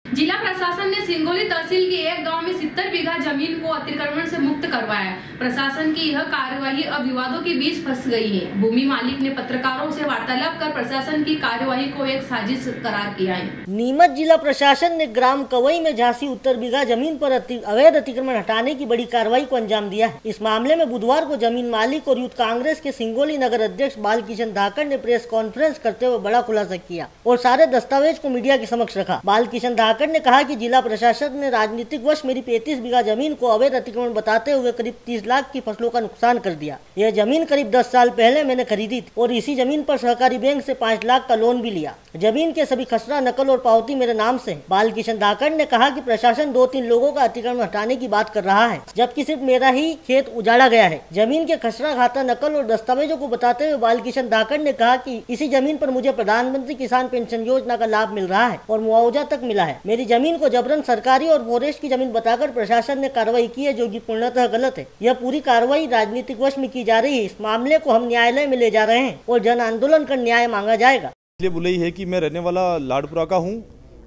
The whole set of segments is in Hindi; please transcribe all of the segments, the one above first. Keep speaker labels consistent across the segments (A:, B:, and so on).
A: जिला प्रशासन ने सिंगोली तहसील के एक गांव में 70 बीघा जमीन को अतिक्रमण से मुक्त करवाया। प्रशासन की यह कार्यवाही अब विवादों के बीच फंस गई है। भूमि मालिक ने पत्रकारों से वार्तालाप कर प्रशासन की कार्यवाही को एक साजिश करार किया है।
B: नीमच जिला प्रशासन ने ग्राम कवई में झांसी 70 बीघा जमीन पर अवैध अतिक्रमण हटाने की बड़ी कार्रवाई को अंजाम दिया है। इस मामले में बुधवार को जमीन मालिक और यूथ कांग्रेस के सिंगोली नगर अध्यक्ष बालकिशन धाकड़ ने प्रेस कॉन्फ्रेंस करते हुए बड़ा खुलासा किया और सारे दस्तावेज को मीडिया के समक्ष रखा। बालकिशन धाकड़ ने कहा कि जिला प्रशासन ने राजनीतिक वश मेरी 35 बीघा जमीन को अवैध अतिक्रमण बताते हुए करीब 30 लाख की फसलों का नुकसान कर दिया। यह जमीन करीब 10 साल पहले मैंने खरीदी थी और इसी जमीन पर सहकारी बैंक से 5 लाख का लोन भी लिया। जमीन के सभी खसरा, नकल और पावती मेरे नाम से है। बालकिशन धाकड़ ने कहा कि प्रशासन 2-3 लोगों का अतिक्रमण हटाने की बात कर रहा है, जबकि सिर्फ मेरा ही खेत उजाड़ा गया है। जमीन के खसरा, खाता, नकल और दस्तावेजों को बताते हुए बालकिशन धाकड़ ने कहा कि इसी जमीन पर मुझे प्रधानमंत्री किसान पेंशन योजना का लाभ मिल रहा है और मुआवजा तक मिला है। मेरी जमीन को जबरन सरकारी और फॉरेस्ट की जमीन बताकर प्रशासन ने कार्रवाई की है, जो कि पूर्णतः गलत है। यह पूरी कार्रवाई राजनीतिक वश में की जा रही है। इस मामले को हम न्यायालय में ले जा रहे हैं और जन आंदोलन कर न्याय मांगा जाएगा।
C: इसलिए बुलाई है कि मैं रहने वाला लाडपुरा का हूँ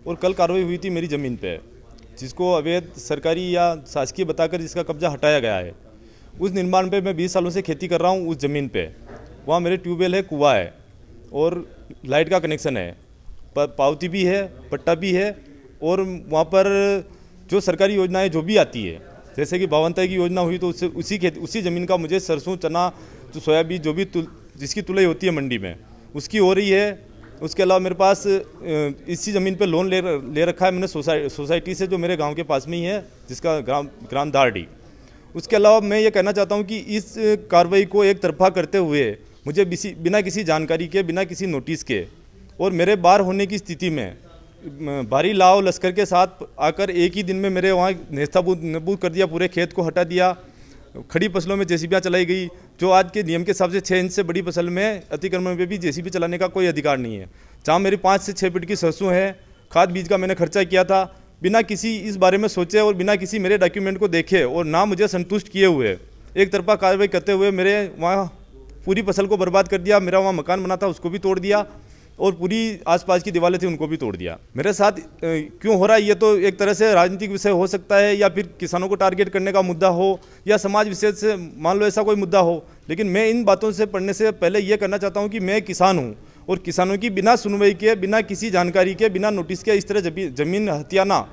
C: और कल कार्रवाई हुई थी मेरी ज़मीन पे, जिसको अवैध सरकारी या शासकीय बताकर जिसका कब्जा हटाया गया है। उस निर्माण पे मैं 20 सालों से खेती कर रहा हूँ। उस ज़मीन पे वहाँ मेरे ट्यूबवेल है, कुआं है और लाइट का कनेक्शन है, पावती भी है, पट्टा भी है। और वहाँ पर जो सरकारी योजनाएं जो भी आती है, जैसे कि बावनता की योजना हुई तो उससे उसी ज़मीन का मुझे सरसों, चना, जो सोयाबीन, जो भी जिसकी तुलाई होती है मंडी में, उसकी हो रही है। उसके अलावा मेरे पास इसी ज़मीन पे लोन ले रखा है मैंने सोसाइटी से, जो मेरे गांव के पास में ही है, जिसका ग्राम दारडी। उसके अलावा मैं ये कहना चाहता हूं कि इस कार्रवाई को एक तरफा करते हुए मुझे बिना किसी जानकारी के, बिना किसी नोटिस के और मेरे बाहर होने की स्थिति में भारी लाव लश्कर के साथ आकर एक ही दिन में मेरे वहाँ नेस्तनाबूद कर दिया, पूरे खेत को हटा दिया। खड़ी फसलों में जेसीबियाँ चलाई गई, जो आज के नियम के हिसाब से 6 इंच से बड़ी फसल में अतिक्रमण में भी जेसीबी चलाने का कोई अधिकार नहीं है। जहाँ मेरी 5 से 6 फीट की सरसों है, खाद बीज का मैंने खर्चा किया था, बिना किसी इस बारे में सोचे और बिना किसी मेरे डॉक्यूमेंट को देखे और ना मुझे संतुष्ट किए हुए एक तरफा कार्रवाई करते हुए मेरे वहाँ पूरी फसल को बर्बाद कर दिया। मेरा वहाँ मकान बना था उसको भी तोड़ दिया और पूरी आसपास की दीवारें थी उनको भी तोड़ दिया। मेरे साथ क्यों हो रहा है, ये तो एक तरह से राजनीतिक विषय हो सकता है, या फिर किसानों को टारगेट करने का मुद्दा हो, या समाज विषय से मान लो ऐसा कोई मुद्दा हो। लेकिन मैं इन बातों से पढ़ने से पहले ये करना चाहता हूँ कि मैं किसान हूँ और किसानों की बिना सुनवाई के, बिना किसी जानकारी के, बिना नोटिस के इस तरह जमीन हथियाना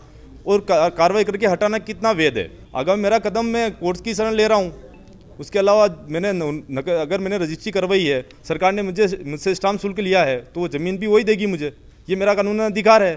C: और कार्रवाई करके हटाना कितना वैध है। आगामी मेरा कदम मैं कोर्ट की शरण ले रहा हूँ। उसके अलावा अगर मैंने रजिस्ट्री करवाई है, सरकार ने मुझसे स्टाम्प शुल्क लिया है, तो वो ज़मीन भी वही देगी मुझे। ये मेरा कानूनी अधिकार है।